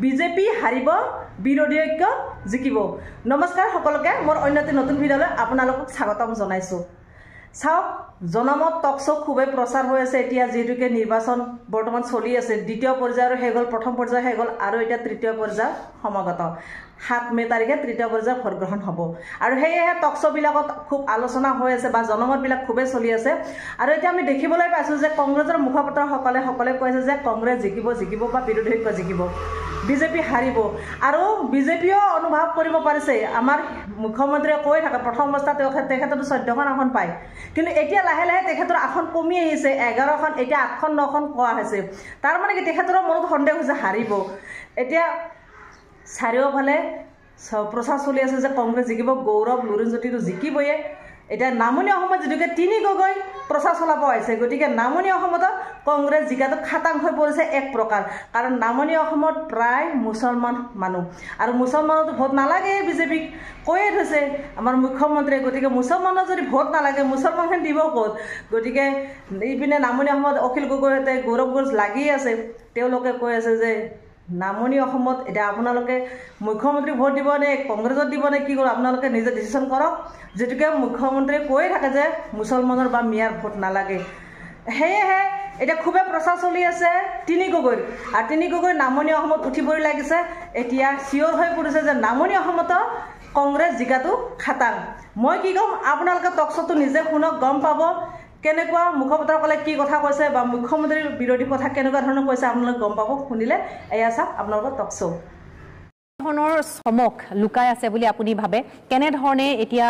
BJP হাৰিব বিৰোধী ঐক্য জিকিব। নমস্কাৰ সকলোকে, মোৰ অন্য এটা নতুন ভিডিঅ'লৈ আপোনালোকক স্বাগতম জনাইছোঁ। চাওক, জনমত টক শ্ব' খুবেই প্ৰচাৰ হৈ আছে এতিয়া, যিহেতুকে নিৰ্বাচন বৰ্তমান চলি আছে। দ্বিতীয় পৰ্যায়ৰ শেষ হ'ল, প্ৰথম পৰ্যায় শেষ হ'ল আৰু এতিয়া তৃতীয় পৰ্যায় সমাগত। 7 মে তাৰিখে তৃতীয় পৰ্যায়ৰ ভোটগ্ৰহণ হ'ব আৰু সেয়েহে টক শ্ব'বিলাকত খুব আলোচনা হৈ আছে বা জনমতবিলাক খুবেই চলি আছে। আৰু এতিয়া আমি দেখিবলৈ পাইছোঁ যে কংগ্ৰেছৰ মুখপাত্ৰসকলে কৈছে যে কংগ্ৰেছ জিকিব বা বিৰোধী ঐক্য জিকিব, বিজেপি হাৰিব। আৰু বিজেপিও অনুভৱ কৰিব পাৰিছে, আমাৰ মুখ্যমন্ত্ৰীয়ে কৈ থাকে প্ৰথম অৱস্থাত তেখেততো 14খন আসন পায়, কিন্তু এতিয়া লাহে লাহে তেখেতৰ আসন কমি আহিছে, 11খন, এতিয়া 8খন 9খন কোৱা হৈছে। তাৰ মানে কি তেখেতৰো মনত সন্দেহ হৈছে হাৰিব। এতিয়া চাৰিওফালে প্ৰচাৰ চলি আছে যে কংগ্ৰেছ জিকিব, গৌৰৱ লুৰিণজ্যোতিটো জিকিবয়ে। এতিয়া নামনি অসমত যিটোকে 3 গগৈ প্ৰচাৰ চলাব আহিছে, গতিকে নামনি অসমতো কংগ্ৰেছ জিকাটো খাটাং হৈ পৰিছে এক প্ৰকাৰ। কাৰণ নামনি অসমত প্ৰায় মুছলমান মানুহ আৰু মুছলমানতো ভোট নালাগে বিজেপিক কৈয়ে থৈছে আমাৰ মুখ্যমন্ত্ৰীয়ে। গতিকে মুছলমানৰ যদি ভোট নালাগে মুছলমানখন দিব ক'ত? গতিকে এইপিনে নামনি অসমত অখিল গগৈহঁতে গৌৰৱ গগৈ লাগি আছে, তেওঁলোকে কৈ আছে যে নামনি অসমত এতিয়া আপোনালোকে মুখ্যমন্ত্ৰীক ভোট দিব নে কংগ্ৰেছত দিব নে কি কৰিব, আপোনালোকে নিজে ডিচিশ্যন কৰক। যিটোকে মুখ্যমন্ত্ৰীয়ে কৈয়ে থাকে যে মুছলমানৰ বা মিয়াৰ ভোট নালাগে। সেয়েহে এতিয়া খুবেই প্ৰচাৰ চলি আছে 3 গগৈৰ, আৰু 3 গগৈ নামনি অসমত উঠিবই লাগিছে। এতিয়া চিয়ৰ হৈ পৰিছে যে নামনি অসমতো কংগ্ৰেছ জিকাটো খাটাং। মই কি ক'ম, আপোনালোকে টক শ্ব'টো নিজে শুনক, গম পাব কেনেকুৱা মুখপাত্ৰসকলে কি কথা কৈছে বা মুখ্যমন্ত্ৰীৰ বিৰোধী কথা কেনেকুৱা ধৰণৰ কৈছে, আপোনালোকে গম পাব শুনিলে। এয়া চাওক আপোনালোকৰ টক শ্ব'। ধৰণৰ চমক লুকাই আছে বুলি আপুনি ভাবে? কেনেধৰণে এতিয়া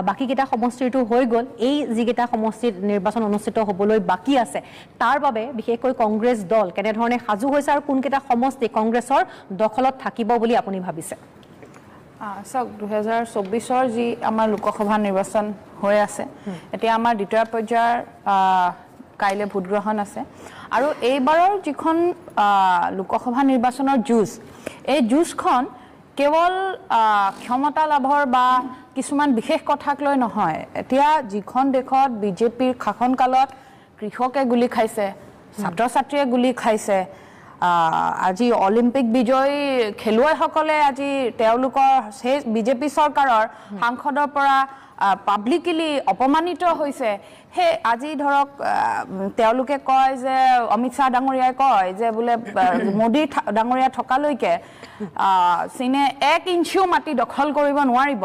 বাকীকেইটা সমষ্টিটো হৈ গ'ল, এই যিকেইটা সমষ্টিত নিৰ্বাচন অনুষ্ঠিত হ'বলৈ বাকী আছে তাৰ বাবে বিশেষকৈ কংগ্ৰেছ দল কেনেধৰণে সাজু হৈছে আৰু কোনকেইটা সমষ্টি কংগ্ৰেছৰ দখলত থাকিব বুলি আপুনি ভাবিছে? চাওক, 2024 যি আমাৰ লোকসভা নিৰ্বাচন হৈ আছে, এতিয়া আমাৰ দ্বিতীয় পৰ্যায়ৰ কাইলৈ ভোটগ্ৰহণ আছে। আৰু এইবাৰৰ যিখন লোকসভা নিৰ্বাচনৰ যুঁজ, এই যুঁজখন কেৱল ক্ষমতা লাভৰ বা কিছুমান বিশেষ কথাক লৈ নহয়। এতিয়া যিখন দেশত বিজেপিৰ শাসনকালত কৃষকে গুলি খাইছে, ছাত্ৰ ছাত্ৰীয়ে গুলি খাইছে, আজি অলিম্পিক বিজয়ী খেলুৱৈসকলে আজি তেওঁলোকৰ সেই বিজেপি চৰকাৰৰ সাংসদৰ পৰা পাব্লিকলি অপমানিত হৈছে। সেই আজি ধৰক তেওঁলোকে কয় যে অমিত শ্বাহ ডাঙৰীয়াই কয় যে বোলে মোদী ডাঙৰীয়া থকালৈকে চীনে 1 ইঞ্চিও মাটি দখল কৰিব নোৱাৰিব।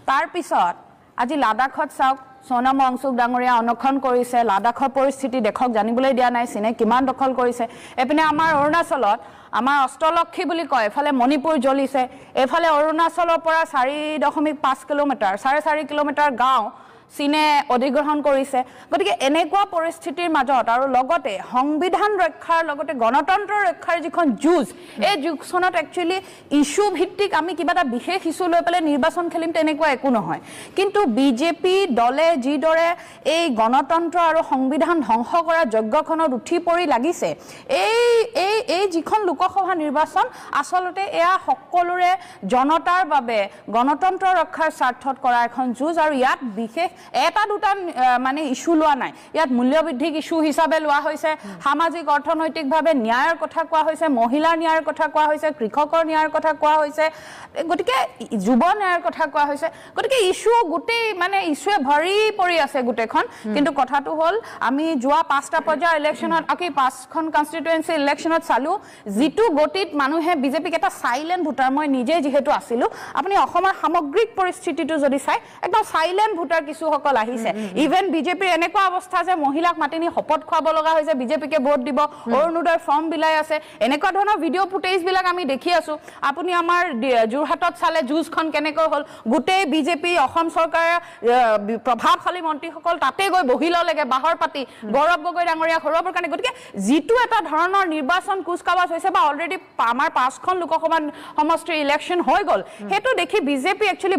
তাৰপিছত আজি লাডাখত চাওক, সোণম ৱাংচুক ডাঙৰীয়া অনশন কৰিছে, লাডাখৰ পৰিস্থিতি দেশক জানিবলৈ দিয়া নাই চীনে কিমান দখল কৰিছে। এইপিনে আমাৰ অৰুণাচলত আমাৰ অষ্টলক্ষী বুলি কয়, এফালে মণিপুৰ জ্বলিছে, এইফালে অৰুণাচলৰ পৰা 4.5 কিলোমিটাৰ 4.5 কিলোমিটাৰ গাঁও চীনে অধিগ্ৰহণ কৰিছে। গতিকে এনেকুৱা পৰিস্থিতিৰ মাজত আৰু লগতে সংবিধান ৰক্ষাৰ লগতে গণতন্ত্ৰ ৰক্ষাৰ যিখন যুঁজ, এই যুঁজখনত একচুৱেলি ইছ্যু ভিত্তিক আমি কিবা এটা বিশেষ ইছ্যু লৈ পেলাই নিৰ্বাচন খেলিম তেনেকুৱা একো নহয়। কিন্তু বিজেপি দলে যিদৰে এই গণতন্ত্ৰ আৰু সংবিধান ধ্বংস কৰা যজ্ঞখনত উঠি পৰি লাগিছে, এই যিখন লোকসভা নিৰ্বাচন আচলতে এয়া সকলোৰে জনতাৰ বাবে গণতন্ত্ৰ ৰক্ষাৰ স্বাৰ্থত কৰা এখন যুঁজ। আৰু ইয়াত বিশেষ এটা দুটা মানে ইস্যু লোৱা নাই, ইয়াত মূল্যবৃদ্ধিক ইস্যু হিচাপে লোৱা হৈছে, সামাজিক অৰ্থনৈতিকভাৱে ন্যায়ৰ কথা কোৱা হৈছে, মহিলাৰ ন্যায়ৰ কথা কোৱা হৈছে, কৃষকৰ ন্যায়ৰ কথা কোৱা হৈছে, গতিকে যুৱ ন্যায়ৰ কথা কোৱা হৈছে। গতিকে ইস্যু গোটেই মানে ইস্যুৱে ভৰি পৰি আছে গোটেইখন। কিন্তু কথাটো হ'ল আমি যোৱা 5টা পৰ্যায়ৰ ইলেকশ্যনত 5খন কনষ্টিটুৱেঞ্চি ইলেকশ্যনত চালোঁ, যিটো গতিত মানুহে বিজেপিক এটা চাইলেণ্ট ভোটাৰ, মই নিজে যিহেতু আছিলোঁ, আপুনি অসমৰ সামগ্ৰিক পৰিস্থিতিটো যদি চাই একদম চাইলেণ্ট ভোটাৰ কিছুসকল আহিছে। ইভেন বিজেপিৰ এনেকুৱা অৱস্থা যে মহিলাক মাতি নি শপত খুৱাব লগা হৈছে বিজেপিকে ভোট দিব, অৰুণোদয় ফৰ্ম বিলাই আছে, এনেকুৱা ধৰণৰ ভিডিঅ' ফুটেজবিলাক আমি দেখি আছোঁ। আপুনি আমাৰ যোৰহাটত চালে যুঁজখন কেনেকৈ হ'ল, গোটেই বিজেপি অসম চৰকাৰে প্ৰভাৱশালী মন্ত্ৰীসকল তাতে গৈ বহি ল'লেগে বাহৰ পাতি গৌৰৱ গগৈ ডাঙৰীয়াক হৰুৱাবৰ কাৰণে। গতিকে যিটো এটা ধৰণৰ নিৰ্বাচন কুচকাৱাজ হৈছে বা অলৰেডি আমাৰ 5খন লোকসভা সমষ্টিৰ ইলেকশ্যন হৈ গ'ল, সেইটো দেখি বিজেপি একচুৱেলি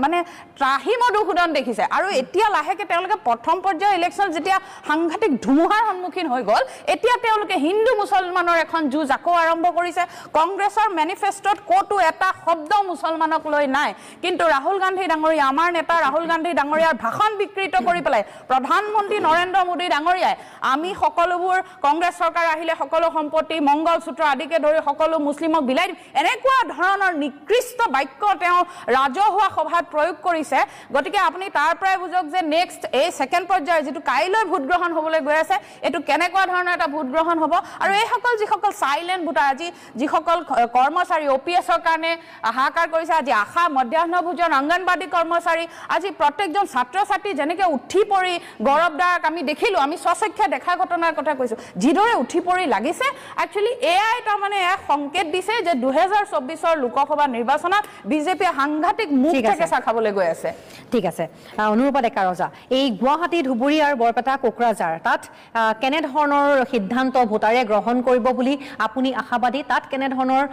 মানে ত্ৰাহি মধুসূদন দেখিছে। উঠিছে আৰু এতিয়া লাহেকে তেওঁলোকে প্ৰথম পৰ্যায়ৰ ইলেকশ্যন যেতিয়া সাংঘাতিক ধুমুহাৰ সন্মুখীন হৈ গ'ল এতিয়া তেওঁলোকে হিন্দু মুছলমানৰ এখন যুঁজ আকৌ আৰম্ভ কৰিছে কংগ্ৰেছৰ মেনিফেষ্টত ক'তো এটা শব্দ মুছলমানক লৈ নাই কিন্তু ৰাহুল গান্ধী ডাঙৰীয়া আমাৰ নেতা ৰাহুল গান্ধী ডাঙৰীয়াৰ ভাষণ বিকৃত কৰি পেলাই প্ৰধানমন্ত্ৰী নৰেন্দ্ৰ মোদী ডাঙৰীয়াই আমি সকলোবোৰ কংগ্ৰেছ চৰকাৰ আহিলে সকলো সম্পত্তি মংগলসূত্ৰ আদিকে ধৰি সকলো মুছলিমক বিলাই দিম এনেকুৱা ধৰণৰ নিকৃষ্ট বাক্য তেওঁ ৰাজহুৱা সভাত প্ৰয়োগ কৰিছে গতিকে আপুনি তাৰ পৰাই বুজক যে নেক্সট এই সেকেন্ড পৰ্যায়ৰ যেটো কাইলৈ ভোট গ্ৰহণ হ'বলৈ গৈ আছে এটো কেনেকুৱা ধৰণৰ এটা ভোট গ্ৰহণ হ'ব আৰু এই সকল যিসকল সাইলেন্ট ভোটাৰ আজি যিসকল কৰ্মচাৰী ওপিএছৰ কাৰণে হাহাকাৰ কৰিছে আজি আশা মধ্যাহ্ন ভোজন অংগনবাদী কৰ্মচাৰী আজি প্ৰত্যেকজন ছাত্ৰ ছাত্ৰী যেনেকৈ উঠি পৰি গৌৰৱদাক আমি দেখিলো আমি স্বচক্ষে দেখা ঘটনাৰ কথা কৈছো যিদৰে উঠি পৰি লাগিছে একচুয়ালি এআই তাৰ মানে এক সংকেত দিছে যে 2024 লোকসভা নিৰ্বাচনত বিজেপি সাংঘাতিক মুখ থেকে খাবলৈ গৈ আছে ঠিক আছে অনুৰূপা ডেকা ৰজা এই গুৱাহাটী ধুবুৰী আৰু বৰপেটা কোকৰাঝাৰ তাত কেনে ধৰণৰ সিদ্ধান্ত ভোটাৰে গ্ৰহণ কৰিব বুলি আপুনি আশাবাদী তাত কেনে ধৰণৰ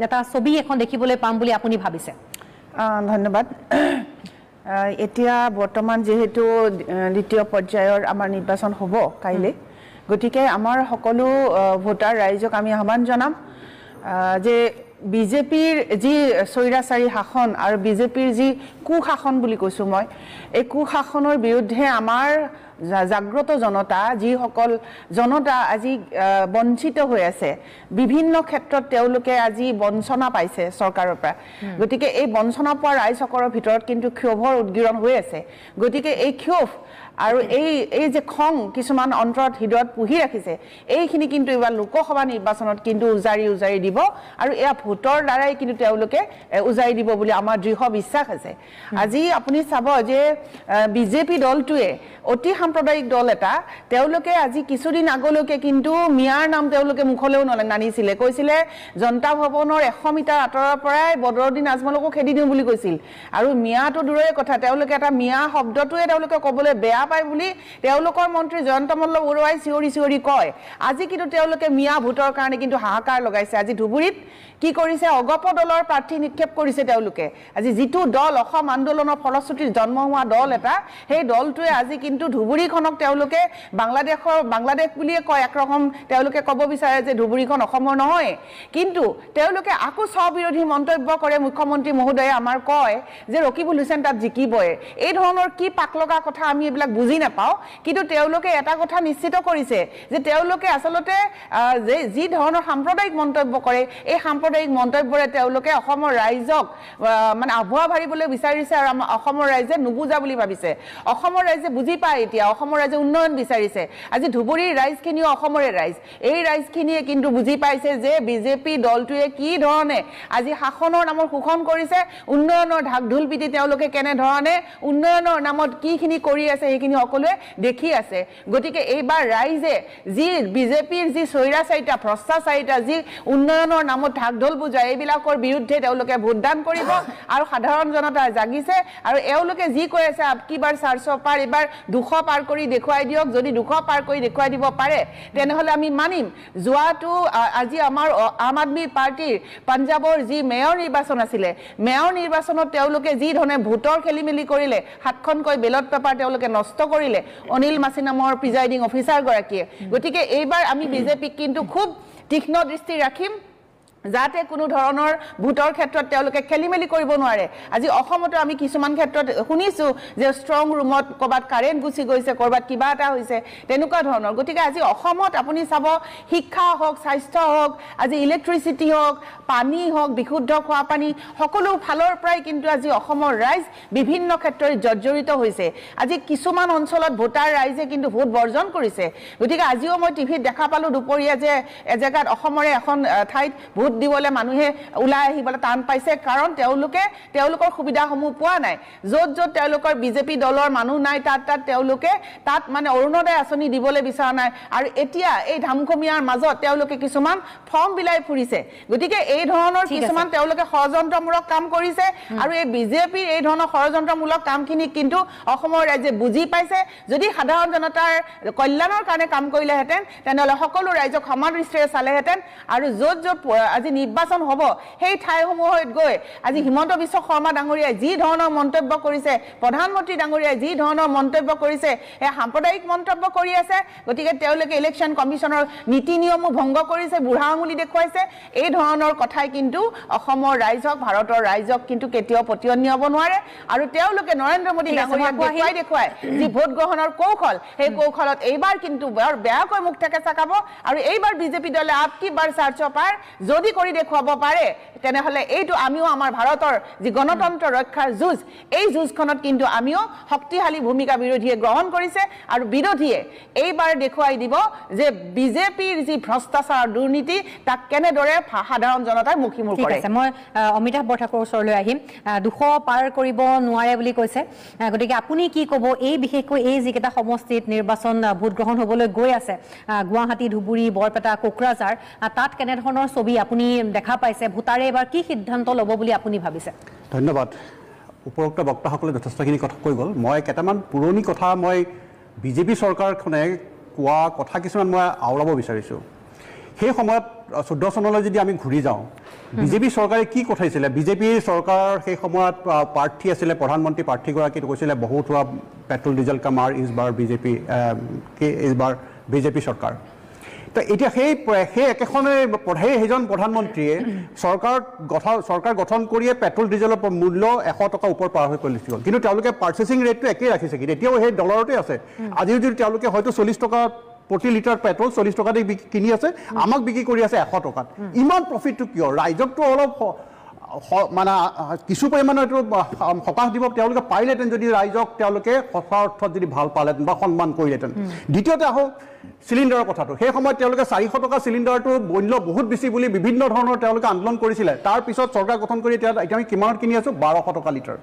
এটা ছবি এখন দেখিবলৈ পাম বুলি আপুনি ভাবিছে ধন্যবাদ এতিয়া বৰ্তমান যেহেতু দ্বিতীয় পৰ্যায়ৰ আমাৰ নিৰ্বাচন হ'ব কাইলৈ গতিকে আমাৰ সকলো ভোটাৰ ৰাইজক আমি আহ্বান জনাম যে বিজেপিৰ যি স্বৈৰাচাৰী শাসন আৰু বিজেপিৰ যি কুশাসন বুলি কৈছো মই এই কুশাসনৰ বিৰুদ্ধে আমাৰ জাগ্ৰত জনতা যিসকল জনতা আজি বঞ্চিত হৈ আছে বিভিন্ন ক্ষেত্ৰত তেওঁলোকে আজি বঞ্চনা পাইছে চৰকাৰৰ পৰা গতিকে এই বঞ্চনা পোৱা ৰাইজসকলৰ ভিতৰত কিন্তু ক্ষোভৰ উদ্গীৰণ হৈ আছে গতিকে এই ক্ষোভ আৰু এই যে খং কিছুমান অন্তৰত হৃদয়ত পুহি ৰাখিছে এইখিনি কিন্তু এবাৰ লোকসভা নিৰ্বাচনত কিন্তু উজাৰি দিব আৰু এয়া ভোটৰ দ্বাৰাই কিন্তু তেওঁলোকে উজাৰি দিব বুলি আমাৰ দৃঢ় বিশ্বাস আছে আজি আপুনি চাব যে বিজেপি দলটোৱে অতি সাম্প্ৰদায়িক দল এটা তেওঁলোকে আজি কিছুদিন আগলৈকে কিন্তু মিয়াৰ নাম তেওঁলোকে মুখলৈও নানিছিলে কৈছিলে জনতা ভৱনৰ 100 মিটাৰ আঁতৰৰ পৰাই বদৰুদ্দিন আজমলকো খেদি দিওঁ বুলি কৈছিল আৰু মিয়াটো দূৰৰে কথা তেওঁলোকে এটা মিয়া শব্দটোৱে তেওঁলোকে ক'বলৈ বেয়া পায় বুলি তেওঁলোকৰ মন্ত্ৰী জয়ন্ত মল্ল বৰুৱাই চিঞৰি কয় আজি কিন্তু তেওঁলোকে মিয়া ভোটৰ কাৰণে কিন্তু হাহাকাৰ লগাইছে আজি ধুবুৰীত কি কৰিছে অগপ দলৰ প্ৰাৰ্থী নিক্ষেপ কৰিছে তেওঁলোকে আজি যিটো দল অসম আন্দোলনৰ ফলশ্ৰুতিত জন্ম হোৱা দল এটা সেই দলটোৱে আজি কিন্তু ধুবুৰীখনক তেওঁলোকে বাংলাদেশ বুলিয়ে কয় একৰকম তেওঁলোকে ক'ব বিচাৰে যে ধুবুৰীখন অসমৰ নহয় কিন্তু তেওঁলোকে আকৌ স্ববিৰোধী মন্তব্য কৰে মুখ্যমন্ত্ৰী মহোদয়ে আমাৰ কয় যে ৰকিবুল হুছেইন তাত জিকিবই এই ধৰণৰ কি পাকলগা কথা আমি এইবিলাক বুজি নাপাওঁ কিন্তু তেওঁলোকে এটা কথা নিশ্চিত কৰিছে যে তেওঁলোকে আচলতে যি ধৰণৰ সাম্প্ৰদায়িক মন্তব্য কৰে এই সাম্প্ৰদায়িক মন্তব্যৰে তেওঁলোকে অসমৰ ৰাইজক মানে আভুৱা ভাৰিবলৈ বিচাৰিছে আৰু অসমৰ ৰাইজে নুবুজা বুলি ভাবিছে অসমৰ ৰাইজে বুজি পায় এতিয়া অসমৰ ৰাইজে উন্নয়ন বিচাৰিছে আজি ধুবুৰীৰ ৰাইজখিনিও অসমৰে ৰাইজ এই ৰাইজখিনিয়ে কিন্তু বুজি পাইছে যে বিজেপি দলটোৱে কি ধৰণে আজি শাসনৰ নামত শোষণ কৰিছে উন্নয়নৰ ঢাকঢোল পিটি তেওঁলোকে কেনে ধৰণে উন্নয়নৰ নামত কিখিনি কৰি আছে সেইখিনি সকলোৱে দেখি আছে গতিকে এইবাৰ ৰাইজে যি বিজেপিৰ যি স্বৈৰাচাৰিতা ভ্ৰষ্টাচাৰিতা যি উন্নয়নৰ নামত ঢাকঢোল বুজায় এইবিলাকৰ বিৰুদ্ধে তেওঁলোকে ভোটদান কৰিব আৰু সাধাৰণ জনতা জাগিছে আৰু এওঁলোকে যি কৈ আছে কিবাৰ 400 পাৰ এবাৰ 200 পাৰ কৰি দেখুৱাই দিয়ক যদি 200 পাৰ কৰি দেখুৱাই দিব পাৰে তেনেহলে আমি মানিম যোৱাটো আজি আমাৰ আম আদমি পাৰ্টিৰ পাঞ্জাবৰ যি মেয়ৰ নিৰ্বাচন আছিলে মেয়ৰ নিৰ্বাচনত তেওঁলোকে যি ধৰণে ভোটৰ খেলিমেলি কৰিলে 7খনকৈ বেলট পেপাৰ তেওঁলোকে নষ্ট কৰিলে অনিল মাসি নামৰ প্ৰিজাইডিং অফিচাৰ গৰাকীয়ে গতিকে এইবাৰ আমি বিজেপিক কিন্তু খুব তীক্ষ্ণ দৃষ্টি ৰাখিম যাতে কোনো ধৰণৰ ভোটৰ ক্ষেত্ৰত তেওঁলোকে খেলিমেলি কৰিব নোৱাৰে আজি অসমতো আমি কিছুমান ক্ষেত্ৰত শুনিছো যে ষ্ট্ৰং ৰুমত কৰবাত কাৰেণ্ট গুচি গৈছে কৰবাত কিবা এটা হৈছে তেনেকুৱা ধৰণৰ গতিকে আজি অসমত আপুনি চাব শিক্ষা হওক স্বাস্থ্য হওক আজি ইলেক্ট্ৰিচিটি হওক পানী হওক বিশুদ্ধ খোৱা পানী সকলো ফালৰ পৰাই কিন্তু আজি অসমৰ ৰাইজ বিভিন্ন ক্ষেত্ৰত জৰ্জৰিত হৈছে আজি কিছুমান অঞ্চলত ভোটাৰ ৰাইজে কিন্তু ভোট বৰ্জন কৰিছে গতিকে আজিও মই টিভিত দেখা পালো দুপৰীয়া যে এজেগাত অসমৰে এখন ঠাইত ভোট দিবলৈ মানুহে উলাই আহিবলৈ টান পাইছে কাৰণ তেওঁলোকৰ সুবিধাসমূহ পোৱা নাই য'ত তেওঁলোকৰ বিজেপি দলৰ মানুহ নাই তেওঁলোকে তাত মানে অৰুণোদয় আঁচনি দিবলৈ বিচৰা নাই আৰু এতিয়া এই ধামখমিয়াৰ মাজত তেওঁলোকে কিছুমান ফৰ্ম বিলাই ফুৰিছে গতিকে এই ধৰণৰ কিছুমান তেওঁলোকে ষড়যন্ত্ৰমূলক কাম কৰিছে আৰু এই বিজেপিৰ এই ধৰণৰ ষড়যন্ত্ৰমূলক কামখিনি কিন্তু অসমৰ ৰাইজে বুজি পাইছে যদি সাধাৰণ জনতাৰ কল্যাণৰ কাৰণে কাম কৰিলেহেঁতেন তেনেহ'লে সকলো ৰাইজক সমান দৃষ্টিৰে চালেহেঁতেন আৰু য'ত আজি নিৰ্বাচন হ'ব সেই ঠাইসমূহত গৈ আজি হিমন্ত বিশ্ব শৰ্মা ডাঙৰীয়াই যি ধৰণৰ মন্তব্য কৰিছে প্ৰধানমন্ত্ৰী ডাঙৰীয়াই যি ধৰণৰ মন্তব্য কৰিছে এই সাম্প্ৰদায়িক মন্তব্য কৰি আছে গতিকে তেওঁলোকে ইলেকশ্যন কমিশ্যনৰ নীতি নিয়মো ভংগ কৰিছে বুঢ়া আঙুলি দেখুৱাইছে এই ধৰণৰ কথাই কিন্তু অসমৰ ৰাইজক ভাৰতৰ ৰাইজক কিন্তু কেতিয়াও পতিয়ন নিয়াব নোৱাৰে আৰু তেওঁলোকে নৰেন্দ্ৰ মোদী ডাঙৰীয়াক দেখুৱাই যি ভোট গ্ৰহণৰ কৌশল সেই কৌশলত এইবাৰ কিন্তু বৰ বেয়াকৈ মুখ থেকে চাকাব আৰু এইবাৰ বিজেপি দলে আপকি বাৰ চাৰ্চ পাৰ যদি কৰি দেখুৱাব পাৰে তেনেহলে এইটো আমিও আমাৰ ভাৰতৰ যি গণতন্ত্ৰ ৰক্ষাৰ যুঁজ এই যুঁজখনত কিন্তু আমিও শক্তিশালী ভূমিকা বিৰোধীয়ে গ্ৰহণ কৰিছে আৰু বিৰোধীয়ে এইবাৰ দেখুৱাই দিব যে বিজেপিৰ যি ভ্ৰষ্টাচাৰ দুৰ্নীতি তাক কেনেদৰে সাধাৰণ জনতাই মুখিমুখ কৰে মই অমিতাভ বৰঠাকুৰৰ ওচৰলৈ আহিম 200 পাৰ কৰিব নোৱাৰে বুলি কৈছে গতিকে আপুনি কি ক'ব এই বিশেষকৈ এই যিকেইটা সমষ্টিত নিৰ্বাচন ভোট গ্ৰহণ হ'বলৈ গৈ আছে গুৱাহাটী ধুবুৰী বৰপেটা কোকৰাঝাৰ তাত কেনেধৰণৰ ছবি আপুনি দেখা পাইছে ভোটাৰে এবাৰ কি সিদ্ধান্ত ল'ব বুলি আপুনি ভাবিছে ধন্যবাদ উপৰোক্ত বক্তাসকলে যথেষ্টখিনি কথা কৈ গ'ল মই কেইটামান পুৰণি কথা মই বিজেপি চৰকাৰখনে কোৱা কথা কিছুমান মই আওৰাব বিচাৰিছোঁ সেই সময়ত 14 চনলৈ যদি আমি ঘূৰি যাওঁ বিজেপি চৰকাৰে কি কথাইছিলে বিজেপি চৰকাৰ সেই সময়ত প্ৰাৰ্থী আছিলে প্ৰধানমন্ত্ৰী প্ৰাৰ্থীগৰাকী কৈছিলে বহুত হোৱা পেট্ৰল ডিজেল কামাৰ ইছবাৰ বিজেপি ইছবাৰ বিজেপি চৰকাৰ তো এতিয়া সেই একেখনে সেইজন প্ৰধানমন্ত্ৰীয়ে চৰকাৰ গঠন কৰিয়ে পেট্ৰল ডিজেলৰ মূল্য 100 টকা ওপৰ পাৰ হৈ কৰিছিল কিন্তু তেওঁলোকে পাৰ্চেচিং ৰেটটো একেই ৰাখিছে কিন্তু এতিয়াও সেই ডলাৰতে আছে আজিও যদি তেওঁলোকে হয়তো 40 টকা প্ৰতি লিটাৰ পেট্ৰল 40 টকাতে কিনি আছে আমাক বিক্ৰী কৰি আছে 100 টকাত ইমান প্ৰফিটটো কিয় ৰাইজকটো অলপ মানে কিছু পৰিমাণৰ এইটো সকাহ দিব তেওঁলোকে পাৰিলেহেঁতেন যদি ৰাইজক তেওঁলোকে সঁচা অৰ্থত যদি ভাল পালেহেঁতেন বা সন্মান কৰিলেহেঁতেন দ্বিতীয়তে আহক চিলিণ্ডাৰৰ কথাটো সেই সময়ত তেওঁলোকে 400 টকা চিলিণ্ডাৰটো মূল্য বহুত বেছি বুলি বিভিন্ন ধৰণৰ তেওঁলোকে আন্দোলন কৰিছিলে তাৰপিছত চৰকাৰ গঠন কৰি এতিয়া আমি কিমানত কিনি আছোঁ 1200 টকা লিটাৰ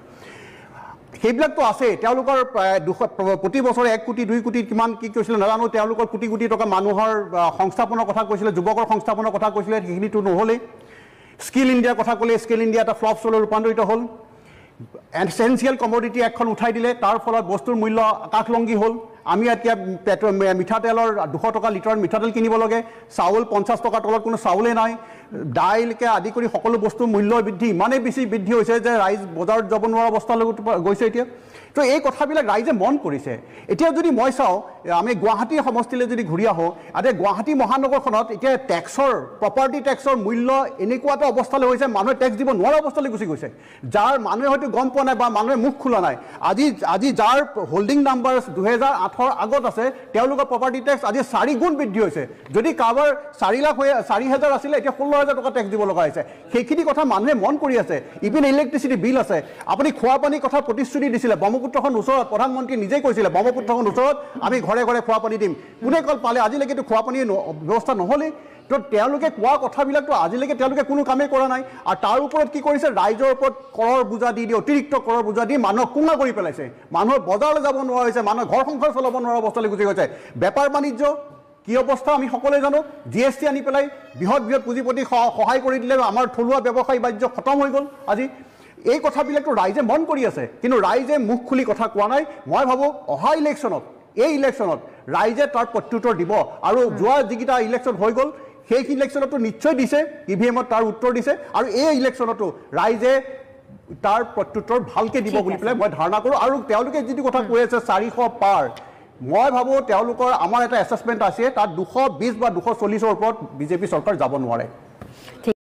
সেইবিলাকতো আছে তেওঁলোকৰ প্ৰতি বছৰে 1 কোটি 2 কোটি কিমান কি কৈছিলে নাজানো তেওঁলোকৰ কোটি কোটি টকা মানুহৰ সংস্থাপনৰ কথা কৈছিলে যুৱকৰ সংস্থাপনৰ কথা কৈছিলে সেইখিনিতো নহ'লেই স্কিল ইণ্ডিয়াৰ কথা ক'লে স্কিল ইণ্ডিয়া এটা ফ্লপ ষ্টললৈ ৰূপান্তৰিত হ'ল এছেঞ্চিয়েল কমোডিটি এখন উঠাই দিলে তাৰ ফলত বস্তুৰ মূল্য আকাশলংঘী হ'ল আমি এতিয়া মিঠাতেলৰ 200 টকা লিটাৰ মিঠাতেল কিনিব লাগে চাউল 50 টকাৰ তলত কোনো চাউলেই নাই দাইলকে আদি কৰি সকলো বস্তুৰ মূল্য বৃদ্ধি ইমানেই বেছি বৃদ্ধি হৈছে যে ৰাইজ বজাৰত যাব নোৱাৰা অৱস্থালৈ গৈছে এতিয়া তো এই কথাবিলাক ৰাইজে মন কৰিছে এতিয়া যদি মই চাওঁ আমি গুৱাহাটী সমষ্টিলৈ যদি ঘূৰি আহোঁ এতিয়া গুৱাহাটী মহানগৰখনত এতিয়া টেক্সৰ প্ৰপাৰ্টি টেক্সৰ মূল্য এনেকুৱা এটা অৱস্থালৈ হৈছে মানুহে টেক্স দিব নোৱাৰা অৱস্থালৈ গুচি গৈছে যাৰ মানুহে হয়তো গম পোৱা নাই বা মানুহে মুখ খোলা নাই আজি যাৰ হোল্ডিং নাম্বাৰ 2008 আগত আছে তেওঁলোকৰ প্ৰপাৰ্টি টেক্স আজি 4 গুণ বৃদ্ধি হৈছে যদি কাৰোবাৰ 4,000 আছিলে এতিয়া 16,000 টকা টেক্স দিব লগা হৈছে সেইখিনি কথা মানুহে মন কৰি আছে ইভিন ইলেক্ট্ৰিচিটি বিল আছে আপুনি খোৱা পানী কথা প্ৰতিশ্ৰুতি দিছিলে ব্ৰহ্মপুত্ৰখন ওচৰত প্ৰধানমন্ত্ৰী নিজেই কৈছিলে ব্ৰহ্মপুত্ৰখন ওচৰত আমি ঘৰে ঘৰে খোৱা পানী দিম কোনে কল পালে আজিলৈকেতো খোৱা পানীৰ ব্যৱস্থা নহ'লেই তো তেওঁলোকে কোৱা কথাবিলাকতো আজিলৈকে তেওঁলোকে কোনো কামেই কৰা নাই আৰু তাৰ ওপৰত কি কৰিছে ৰাইজৰ ওপৰত কৰৰ বোজা দি অতিৰিক্ত কৰৰ বোজা দি মানুহক কোঙা কৰি পেলাইছে মানুহৰ বজাৰলৈ যাব নোৱাৰা হৈছে মানুহৰ ঘৰ সংসাৰ চলাব নোৱাৰা অৱস্থালৈ গুচি গৈছে বেপাৰ বাণিজ্য কি অৱস্থা আমি সকলোৱে জানো GST আনি পেলাই বৃহৎ পুঁজিপতি সহায় কৰি দিলে আমাৰ থলুৱা ব্যৱসায়ী বাণিজ্য খতম হৈ গ'ল আজি এই কথাবিলাকতো ৰাইজে মন কৰি আছে কিন্তু ৰাইজে মুখ খুলি কথা কোৱা নাই মই ভাবোঁ অহা এই ইলেকশ্যনত ৰাইজে তাৰ প্ৰত্যুত্তৰ দিব আৰু যোৱা যিকেইটা ইলেকশ্যন হৈ গ'ল সেই ইলেকশ্যনতো নিশ্চয় দিছে EVMত তাৰ উত্তৰ দিছে আৰু এই ইলেকশ্যনতো ৰাইজে তাৰ প্ৰত্যুত্তৰ ভালকৈ দিব বুলি পেলাই মই ধাৰণা কৰোঁ আৰু তেওঁলোকে যিটো কথা কৈ আছে 400 পাৰ মই ভাবোঁ তেওঁলোকৰ আমাৰ এটা এছেছমেণ্ট আছে তাত 220 বা 240ৰ ওপৰত বিজেপি চৰকাৰ যাব নোৱাৰে